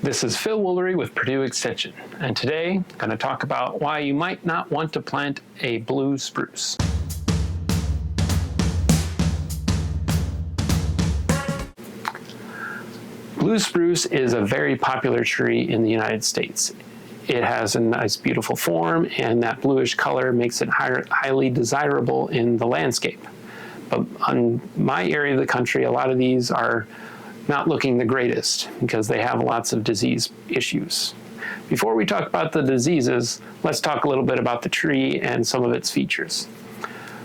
This is Phil Woolery with Purdue Extension, and today I'm going to talk about why you might not want to plant a blue spruce. Blue spruce is a very popular tree in the United States. It has a nice, beautiful form, and that bluish color makes it highly desirable in the landscape. But on my area of the country, a lot of these are not looking the greatest because they have lots of disease issues. Before we talk about the diseases, let's talk a little bit about the tree and some of its features.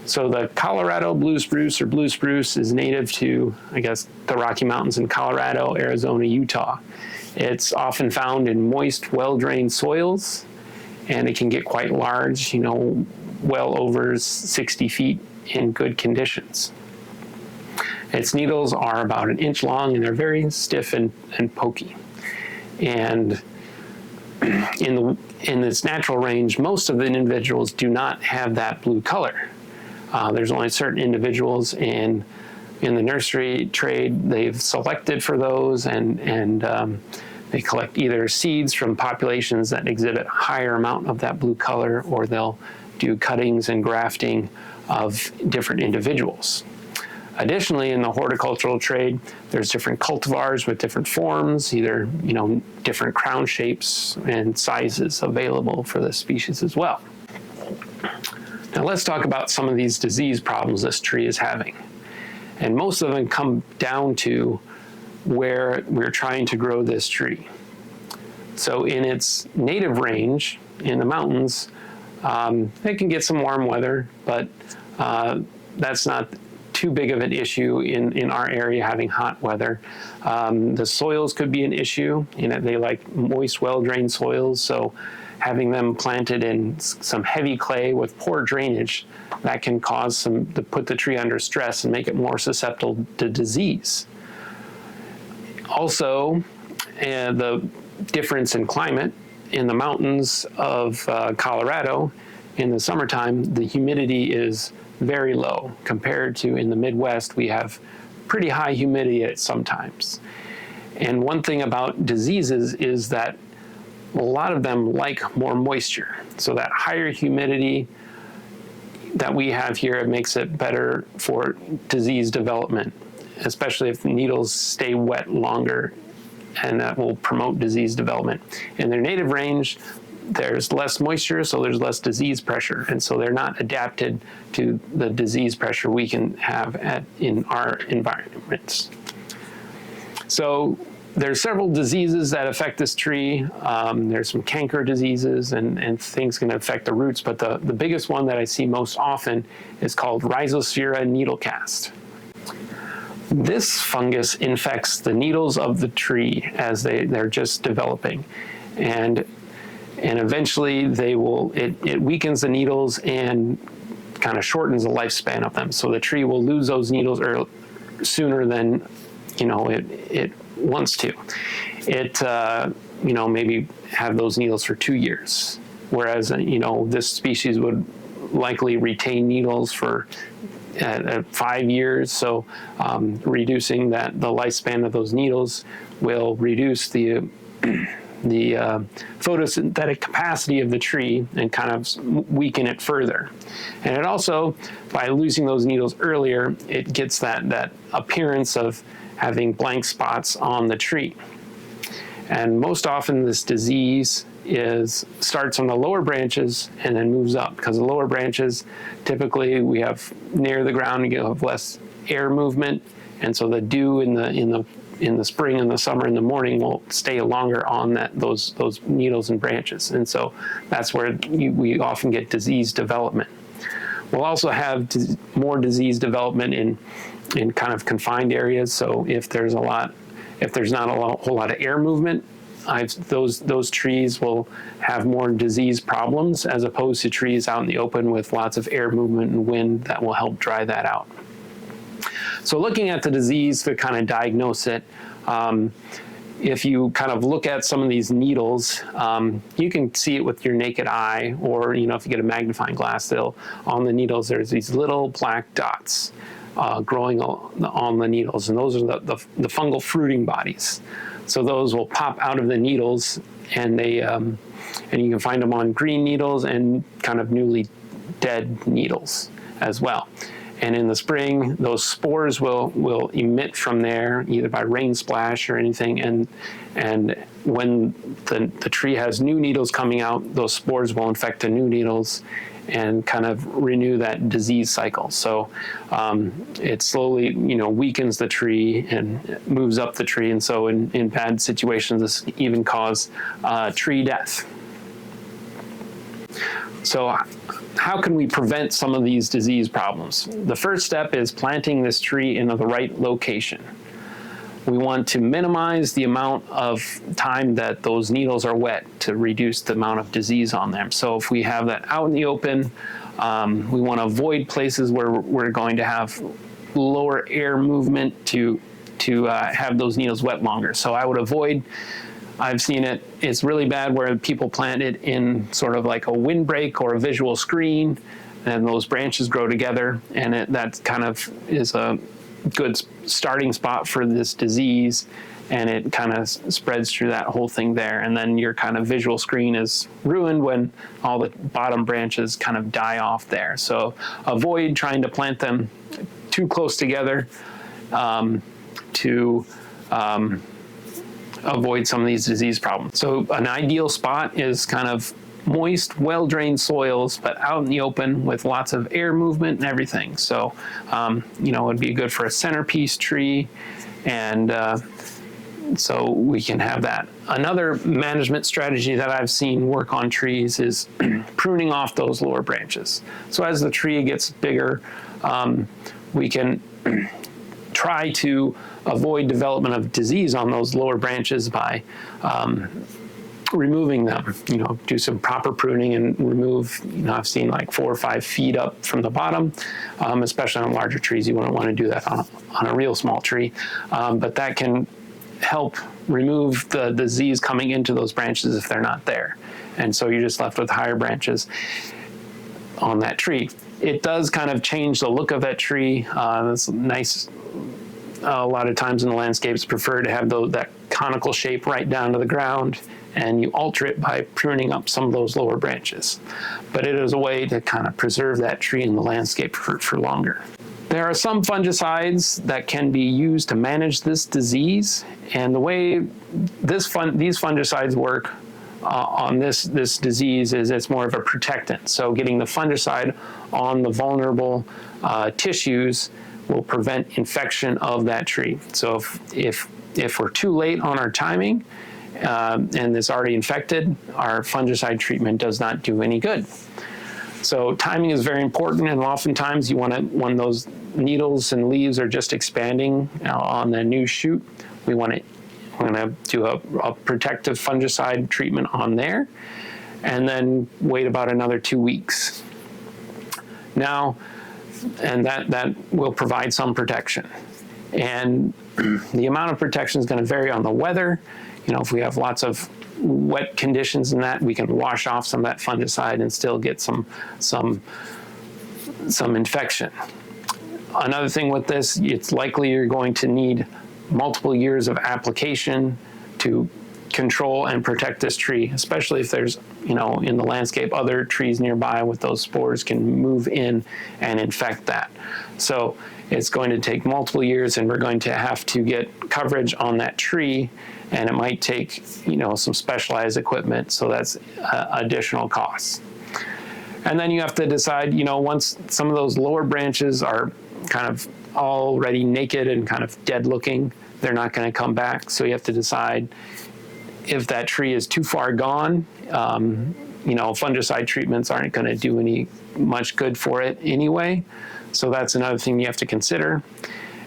So the Colorado blue spruce, or blue spruce, is native to, the Rocky Mountains in Colorado, Arizona, Utah. It's often found in moist, well-drained soils, and it can get quite large, well over 60 feet in good conditions. Its needles are about an inch long, and they're very stiff and pokey. And in its natural range, most of the individuals do not have that blue color. There's only certain individuals in the nursery trade they've selected for those, and they collect either seeds from populations that exhibit a higher amount of that blue color, or they'll do cuttings and grafting of different individuals. Additionally, in the horticultural trade, there's different cultivars with different forms, either different crown shapes and sizes available for this species as well. Now let's talk about some of these disease problems this tree is having. And most of them come down to where we're trying to grow this tree. So in its native range in the mountains, it can get some warm weather, but that's not too big of an issue in our area having hot weather. The soils could be an issue. They like moist, well-drained soils, so having them planted in some heavy clay with poor drainage, that can cause to put the tree under stress and make it more susceptible to disease. Also, the difference in climate in the mountains of Colorado, in the summertime, the humidity is very low compared to in the Midwest. We have pretty high humidity at sometimes. And one thing about diseases is that a lot of them like more moisture. So that higher humidity that we have here makes it better for disease development, especially if the needles stay wet longer, and that will promote disease development. In their native range, there's less moisture, so there's less disease pressure, and so they're not adapted to the disease pressure we can have in our environments. So there's several diseases that affect this tree. There's some canker diseases and things can affect the roots, but the biggest one that I see most often is called Rhizosphaera needle cast. This fungus infects the needles of the tree as they're just developing, and eventually it weakens the needles and kind of shortens the lifespan of them. So the tree will lose those needles sooner than it wants to. It maybe have those needles for 2 years, whereas this species would likely retain needles for 5 years. So reducing the lifespan of those needles will reduce the photosynthetic capacity of the tree and kind of weaken it further. And it also, by losing those needles earlier, it gets that appearance of having blank spots on the tree. And most often this disease starts on the lower branches and then moves up, because the lower branches, typically we have near the ground, you have less air movement, and so the dew in the spring and the summer in the morning will stay longer on those needles and branches, and so that's where we often get disease development. We'll also have more disease development in kind of confined areas. So if there's not a whole lot of air movement, those trees will have more disease problems, as opposed to trees out in the open with lots of air movement and wind that will help dry that out. So looking at the disease to kind of diagnose it, if you kind of look at some of these needles, you can see it with your naked eye, or if you get a magnifying glass, on the needles there's these little black dots growing on the needles, and those are the fungal fruiting bodies. So those will pop out of the needles, and they and you can find them on green needles and kind of newly dead needles as well. And in the spring, those spores will emit from there, either by rain splash or anything. And when the tree has new needles coming out, those spores will infect the new needles and kind of renew that disease cycle. So it slowly, weakens the tree and moves up the tree. And so in bad situations, this even cause tree death. So how can we prevent some of these disease problems? The first step is planting this tree in the right location. We want to minimize the amount of time that those needles are wet to reduce the amount of disease on them. So if we have that out in the open, we want to avoid places where we're going to have lower air movement to have those needles wet longer. So I would avoid, I've seen it's really bad where people plant it in sort of like a windbreak or a visual screen, and those branches grow together, and that kind of is a good starting spot for this disease, and it kind of spreads through that whole thing there. And then your kind of visual screen is ruined when all the bottom branches kind of die off there. So avoid trying to plant them too close together to avoid some of these disease problems. So an ideal spot is kind of moist, well-drained soils, but out in the open with lots of air movement and everything. So, it would be good for a centerpiece tree, and so we can have that. Another management strategy that I've seen work on trees is pruning off those lower branches. So as the tree gets bigger, we can try to avoid development of disease on those lower branches by removing them, do some proper pruning and remove, I've seen like 4 or 5 feet up from the bottom, especially on larger trees. You wouldn't want to do that on a real small tree, but that can help remove the disease coming into those branches if they're not there. And so you're just left with higher branches on that tree. It does kind of change the look of that tree. It's nice. A lot of times in the landscapes prefer to have that conical shape right down to the ground, and you alter it by pruning up some of those lower branches. But it is a way to kind of preserve that tree in the landscape for longer. There are some fungicides that can be used to manage this disease, and the way these fungicides work on this disease is it's more of a protectant. So getting the fungicide on the vulnerable tissues will prevent infection of that tree. So if we're too late on our timing and it's already infected, our fungicide treatment does not do any good. So timing is very important, and oftentimes you want to, when those needles and leaves are just expanding on the new shoot, we're going to do a protective fungicide treatment on there, and then wait about another 2 weeks. Now, and that will provide some protection. And the amount of protection is going to vary on the weather. If we have lots of wet conditions in that, we can wash off some of that fungicide and still get some infection. Another thing with this, it's likely you're going to need multiple years of application to control and protect this tree, especially if there's, in the landscape, other trees nearby with those spores can move in and infect that. So it's going to take multiple years, and we're going to have to get coverage on that tree, and it might take, some specialized equipment. So that's additional costs. And then you have to decide, once some of those lower branches are kind of already naked and kind of dead looking, they're not going to come back. So you have to decide if that tree is too far gone. Fungicide treatments aren't going to do much good for it anyway. So that's another thing you have to consider.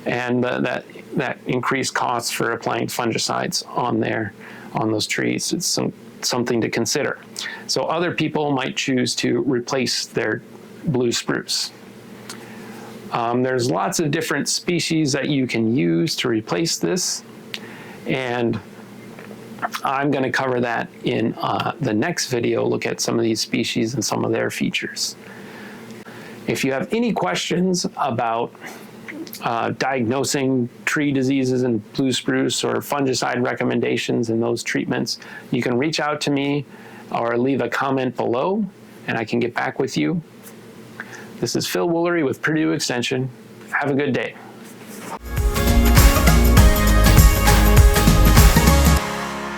And that increased costs for applying fungicides on those trees. It's something to consider. So other people might choose to replace their blue spruce. There's lots of different species that you can use to replace this, and I'm going to cover that in the next video, look at some of these species and some of their features. If you have any questions about diagnosing tree diseases in blue spruce or fungicide recommendations in those treatments, you can reach out to me or leave a comment below and I can get back with you. This is Phil Woolery with Purdue Extension. Have a good day.